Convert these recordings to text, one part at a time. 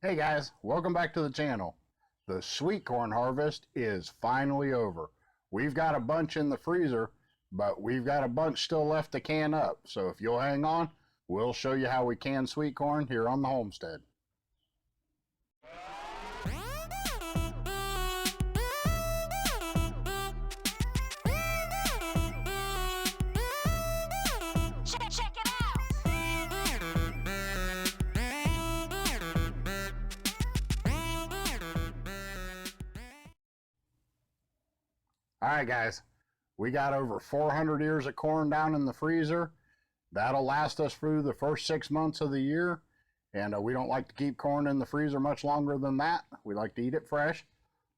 Hey guys, welcome back to the channel. The sweet corn harvest is finally over. We've got a bunch in the freezer, but we've got a bunch still left to can up. So if you'll hang on, we'll show you how we can sweet corn here on the homestead. Alright guys, we got over 400 ears of corn down in the freezer. That'll last us through the first 6 months of the year. And we don't like to keep corn in the freezer much longer than that. We like to eat it fresh.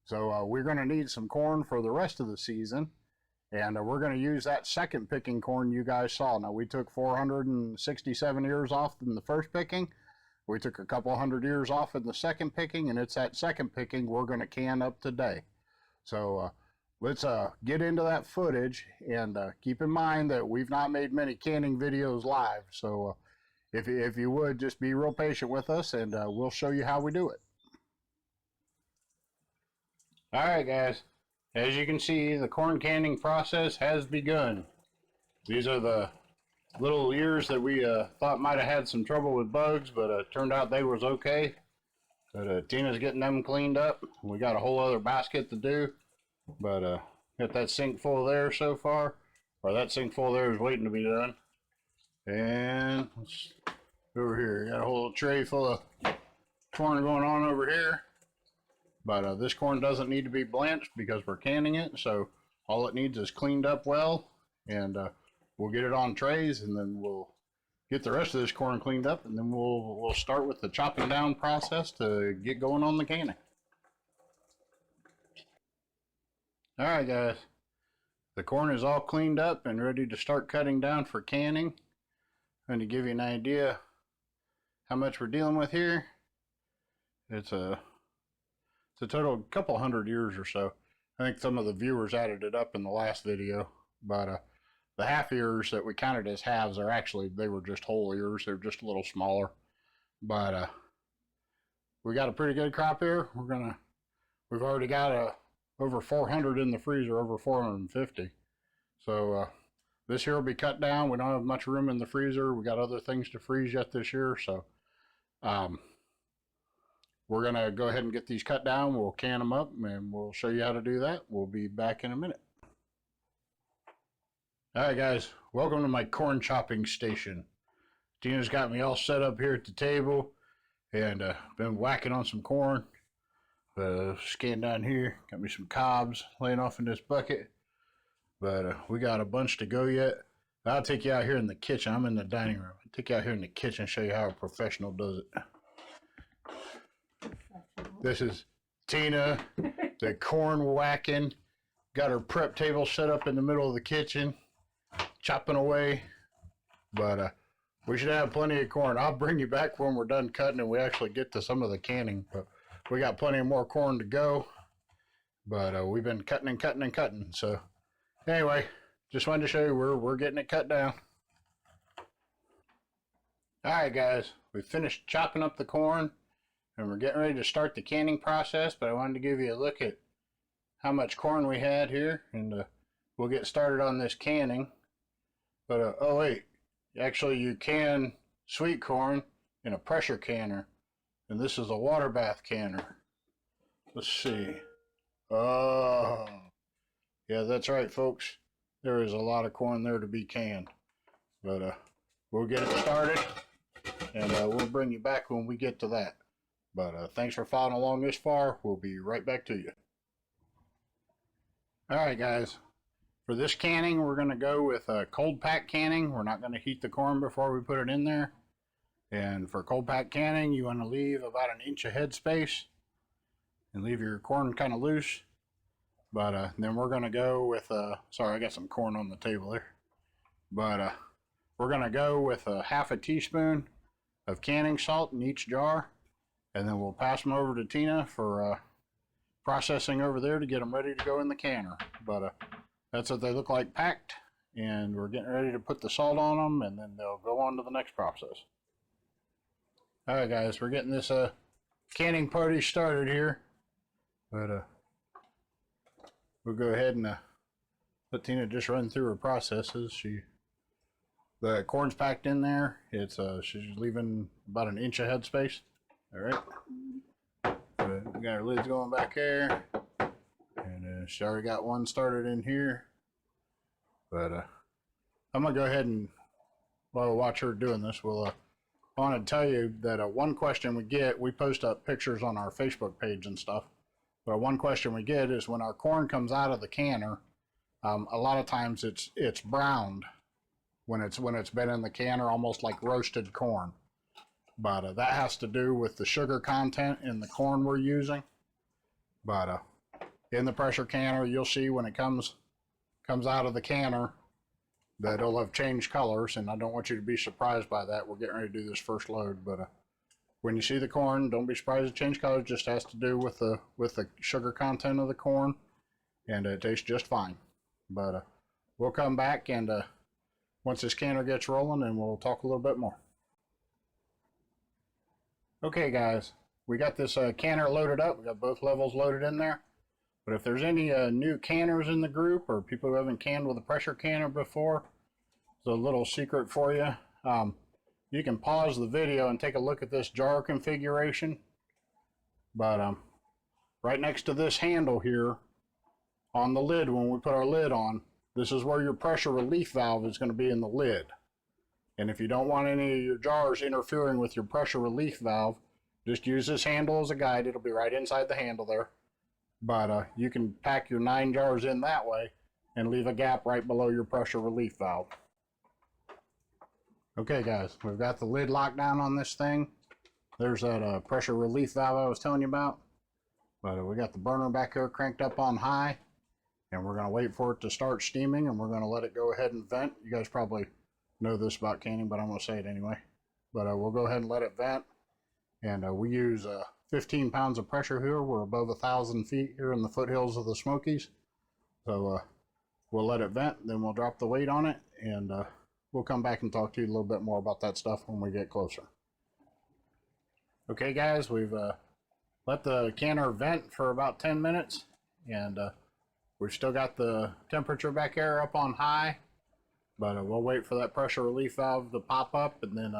So we're going to need some corn for the rest of the season. And we're going to use that second picking corn you guys saw. Now we took 467 ears off in the first picking. We took a couple hundred ears off in the second picking. And it's that second picking we're going to can up today. So let's get into that footage, and keep in mind that we've not made many canning videos live, so if you would, just be real patient with us, and we'll show you how we do it. Alright guys, as you can see, the corn canning process has begun. These are the little ears that we thought might have had some trouble with bugs, but it turned out they was okay. But Tina's getting them cleaned up. We got a whole other basket to do. But got that sink full there so far, or that sink full there is waiting to be done. And let's over here, got a whole tray full of corn going on over here. But this corn doesn't need to be blanched because we're canning it, so all it needs is cleaned up well, and we'll get it on trays, and then we'll get the rest of this corn cleaned up, and then we'll start with the chopping down process to get going on the canning. Alright guys, the corn is all cleaned up and ready to start cutting down for canning. I'm going to give you an idea how much we're dealing with here. It's a total couple hundred ears or so. I think some of the viewers added it up in the last video, but the half ears that we counted as halves are actually, they were just whole ears. They're just a little smaller, but we got a pretty good crop here. We've already got over 400 in the freezer, over 450. So this here will be cut down. We don't have much room in the freezer. We got other things to freeze yet this year. So we're going to go ahead and get these cut down. We'll can them up, and we'll show you how to do that. We'll be back in a minute. All right, guys. Welcome to my corn chopping station. Tina's got me all set up here at the table, and been whacking on some corn. Scan down here, got me some cobs laying off in this bucket, but we got a bunch to go yet. I'll take you out here in the kitchen. I'm in the dining room. I'll take you out here in the kitchen and show you how a professional does it. This is Tina, the corn whacking, got her prep table set up in the middle of the kitchen, chopping away, but we should have plenty of corn. I'll bring you back when we're done cutting and we actually get to some of the canning, but we got plenty of more corn to go, but we've been cutting and cutting and cutting. So anyway, just wanted to show you we're getting it cut down. All right, guys, we finished chopping up the corn, and we're getting ready to start the canning process. But I wanted to give you a look at how much corn we had here, and we'll get started on this canning. But oh wait, actually you can sweet corn in a pressure canner. And this is a water bath canner. Let's see. Oh, yeah, that's right, folks. There is a lot of corn there to be canned. But we'll get it started, and we'll bring you back when we get to that. But thanks for following along this far. We'll be right back to you. All right, guys. For this canning, we're going to go with cold pack canning. We're not going to heat the corn before we put it in there. And for cold pack canning, you want to leave about 1 inch of head space and leave your corn kind of loose. But then we're going to go with, sorry, I got some corn on the table there. But we're going to go with half a teaspoon of canning salt in each jar. And then we'll pass them over to Tina for processing over there to get them ready to go in the canner. But that's what they look like packed. And we're getting ready to put the salt on them, and then they'll go on to the next process. Alright guys, we're getting this canning party started here, but we'll go ahead and let Tina just run through her processes. The corn's packed in there. It's she's leaving about an inch of headspace. All right. But we got our lids going back there, and she already got one started in here. But I'm gonna go ahead and while we watch her doing this, I want to tell you that one question we get, we post up pictures on our Facebook page and stuff. But one question we get is when our corn comes out of the canner, a lot of times it's browned when it's been in the canner, almost like roasted corn. But that has to do with the sugar content in the corn we're using. But in the pressure canner, you'll see when it comes out of the canner that it'll have changed colors, and I don't want you to be surprised by that. We're getting ready to do this first load, but when you see the corn, don't be surprised it changed colors. It just has to do with the sugar content of the corn, and it tastes just fine. But we'll come back and once this canner gets rolling, and we'll talk a little bit more. Okay, guys, we got this canner loaded up. We got both levels loaded in there. But if there's any new canners in the group or people who haven't canned with a pressure canner before, it's a little secret for you. You can pause the video and take a look at this jar configuration. But right next to this handle here on the lid, when we put our lid on, this is where your pressure relief valve is going to be in the lid. And if you don't want any of your jars interfering with your pressure relief valve, just use this handle as a guide. It'll be right inside the handle there. But you can pack your 9 jars in that way and leave a gap right below your pressure relief valve. Okay, guys, we've got the lid locked down on this thing. There's that pressure relief valve I was telling you about. But we got the burner back here cranked up on high, and we're going to wait for it to start steaming, and we're going to let it go ahead and vent. You guys probably know this about canning, but I'm going to say it anyway. But we'll go ahead and let it vent. And we use 15 pounds of pressure here. We're above 1,000 feet here in the foothills of the Smokies. So we'll let it vent, then we'll drop the weight on it, and we'll come back and talk to you a little bit more about that stuff when we get closer. Okay, guys, we've let the canner vent for about 10 minutes, and we've still got the temperature back there up on high, but we'll wait for that pressure relief valve to pop up, and then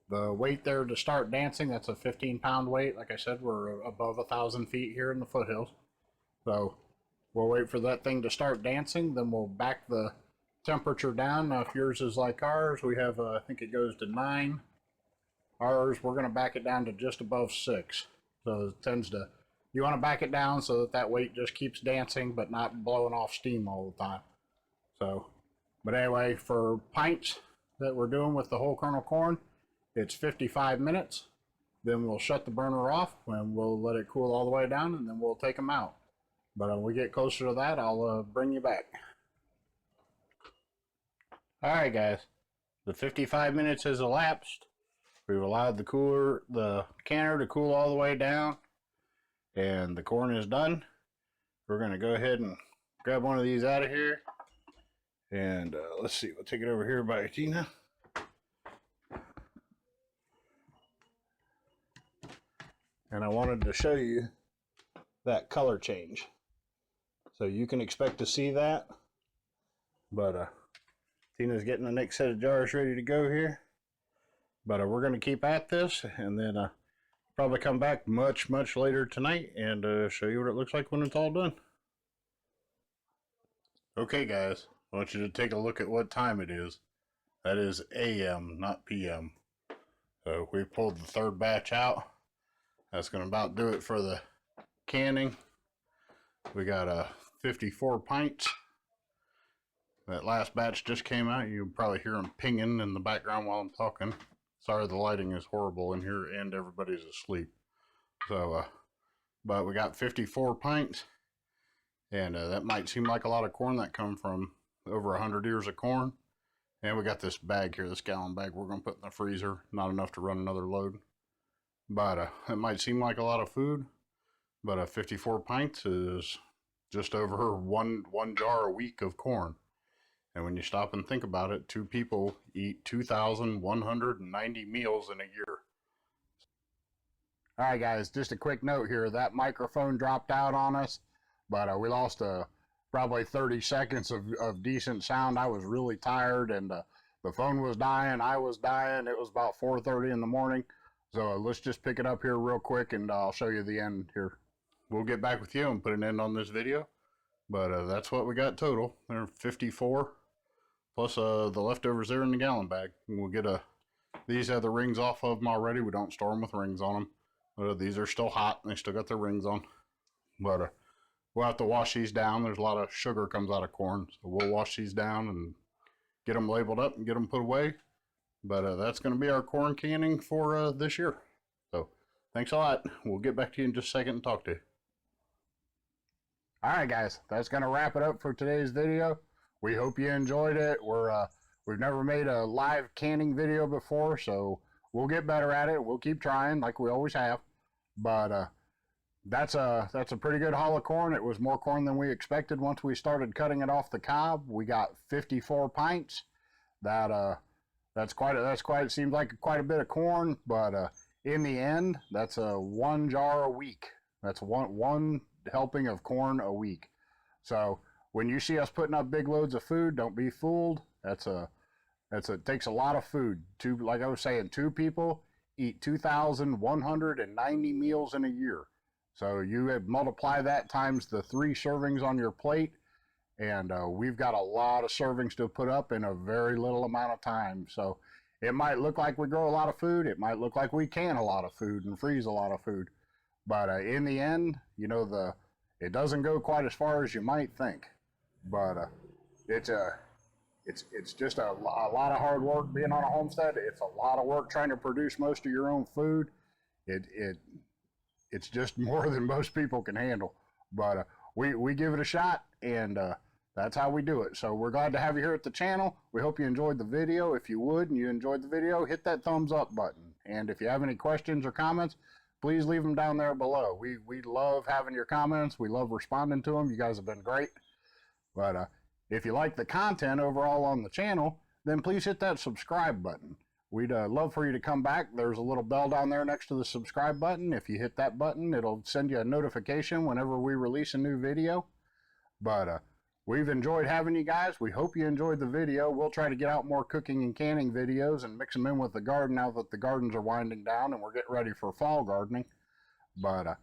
the weight there to start dancing. That's a 15-pound weight. Like I said, we're above 1,000 feet here in the foothills. So we'll wait for that thing to start dancing. Then we'll back the temperature down. Now, if yours is like ours, we have, I think it goes to 9. Ours, we're going to back it down to just above 6. So it tends to, you want to back it down so that that weight just keeps dancing, but not blowing off steam all the time. So, but anyway, for pints that we're doing with the whole kernel corn, it's 55 minutes. Then we'll shut the burner off and we'll let it cool all the way down, and then we'll take them out. But when we get closer to that, I'll bring you back. All right, guys, the 55 minutes has elapsed. We've allowed the canner to cool all the way down, and the corn is done. We're going to go ahead and grab one of these out of here, and let's see, we'll take it over here by Tina. And I wanted to show you that color change. So you can expect to see that. But Tina's getting the next set of jars ready to go here. But we're going to keep at this, and then probably come back much later tonight and show you what it looks like when it's all done. Okay, guys, I want you to take a look at what time it is. That is AM, not PM. So we pulled the third batch out. That's going to about do it for the canning. We got 54 pints. That last batch just came out. You can probably hear them pinging in the background while I'm talking. Sorry, the lighting is horrible in here and everybody's asleep. So, but we got 54 pints, and that might seem like a lot of corn. That come from over 100 ears of corn. And we got this bag here, this gallon bag we're going to put in the freezer. Not enough to run another load. But it might seem like a lot of food, but 54 pints is just over one jar a week of corn. And when you stop and think about it, 2 people eat 2,190 meals in a year. All right, guys, just a quick note here. That microphone dropped out on us, but we lost probably 30 seconds of decent sound. I was really tired, and the phone was dying. I was dying. It was about 4:30 in the morning. So let's just pick it up here real quick, and I'll show you the end here. We'll get back with you and put an end on this video. But that's what we got total. There are 54, plus the leftovers there in the gallon bag. And we'll get these have the rings off of them already. We don't store them with rings on them. These are still hot, and they still got their rings on. But we'll have to wash these down. There's a lot of sugar comes out of corn, so we'll wash these down and get them labeled up and get them put away. But that's going to be our corn canning for this year. So thanks a lot. We'll get back to you in just a second and talk to you. All right, guys, that's going to wrap it up for today's video. We hope you enjoyed it. We've never made a live canning video before, so we'll get better at it. We'll keep trying like we always have. But that's a pretty good hull of corn. It was more corn than we expected once we started cutting it off the cob. We got 54 pints. That's quite. It seems like quite a bit of corn, but in the end, that's one jar a week. That's one helping of corn a week. So when you see us putting up big loads of food, don't be fooled. It takes a lot of food. Like I was saying, 2 people eat 2,190 meals in a year. So you multiply that times the 3 servings on your plate, and we've got a lot of servings to put up in a very little amount of time. So it might look like we grow a lot of food. It might look like we can a lot of food and freeze a lot of food. But in the end, you know, it doesn't go quite as far as you might think. But it's just a lot of hard work being on a homestead. It's a lot of work trying to produce most of your own food. It's just more than most people can handle. But we give it a shot, and that's how we do it. So we're glad to have you here at the channel. We hope you enjoyed the video. If you would and you enjoyed the video, hit that thumbs up button. And if you have any questions or comments, please leave them down there below. We love having your comments. We love responding to them. You guys have been great. But if you like the content overall on the channel, then please hit that subscribe button. We'd love for you to come back. There's a little bell down there next to the subscribe button. If you hit that button, it'll send you a notification whenever we release a new video. But we've enjoyed having you guys. We hope you enjoyed the video. We'll try to get out more cooking and canning videos and mix them in with the garden now that the gardens are winding down and we're getting ready for fall gardening. But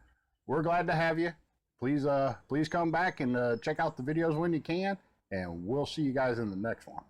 we're glad to have you. Please come back and check out the videos when you can. And we'll see you guys in the next one.